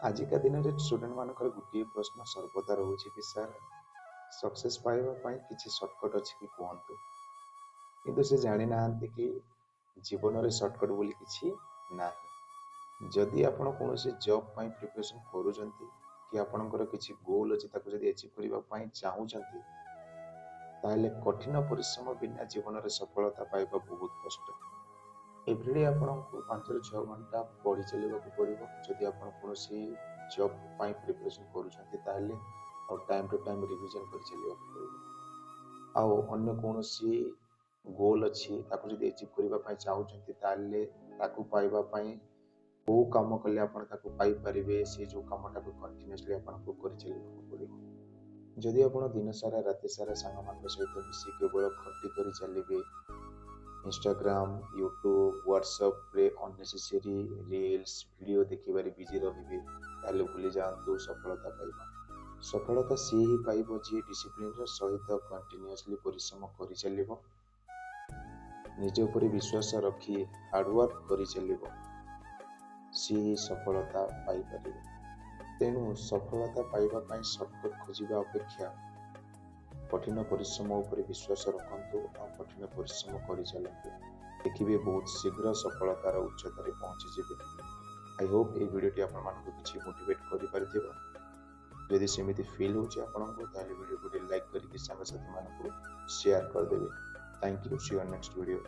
आजिका दिन में स्टूडेंट मानकर गोटे प्रश्न सर्वदा रोचे कि सर सक्सेस पाइबा किसी सर्टकट अच्छी कि कहतु किंतु से जानी ना कि जीवन में सर्टकट बोली किसी ना। जदि आपण कौन जॉब प्रिपरेशन करूँ कि आपणकर किसी गोल अच्छी अचिव करने चाहूँगी ताहले कठिन परिश्रम बिना जीवन में सफलता पाइबा बहुत कष्ट। एवरीडे आपको 5 ରୁ 6 घंटा पढ़ी चलने पड़ो जदि आप कौन जॉब प्रिपरेशन करूँ ताहले और टाइम टू टाइम रिविजन कर चलने पड़ो। आउ अन्य कौन गोल अच्छी जदि अचिव करने चाहूँगी ताहले ताकू पाइबापी कौ कम कले आप पाइपर से जो कमटा को कंटिन्यूअसली आपको कर चलने पड़ो। जदि आप दिन सारा राति सारा सांग मान सहित मिसी केवल खटी कर चलिए इंस्टाग्राम यूट्यूब व्हाट्सएप रे अननेसेसरी रील्स वीडियो देखिबारे बिजी रहिबे ताले भूली जातु सफलता पाइबा। सफलता सी ही पाइबो जी डिसिप्लिन रो सहित कंटिन्यूअसली परिश्रम करि चलिबो, निज ऊपर विश्वास रखी हार्डवर्क करि चलिबो, सी ही सफलता पाई परिबो। तेणु सफलता पाइबा पई सर्टकट खोजिबा अपेक्षा कठिन परिश्रम उपर विश्वास रखंतु और कठिन परिश्रम कर चलतु, देखिए बहुत शीघ्र सफलतार उच्चतार पहुंची जिवे। आई होप ये वीडियो आपको किसी मोटिवेट कर जदि सेमिति फील होची आपनको ताले वीडियो को लाइक करके सांग साथी मानकु शेयर कर देबे। Thank you, see you next video.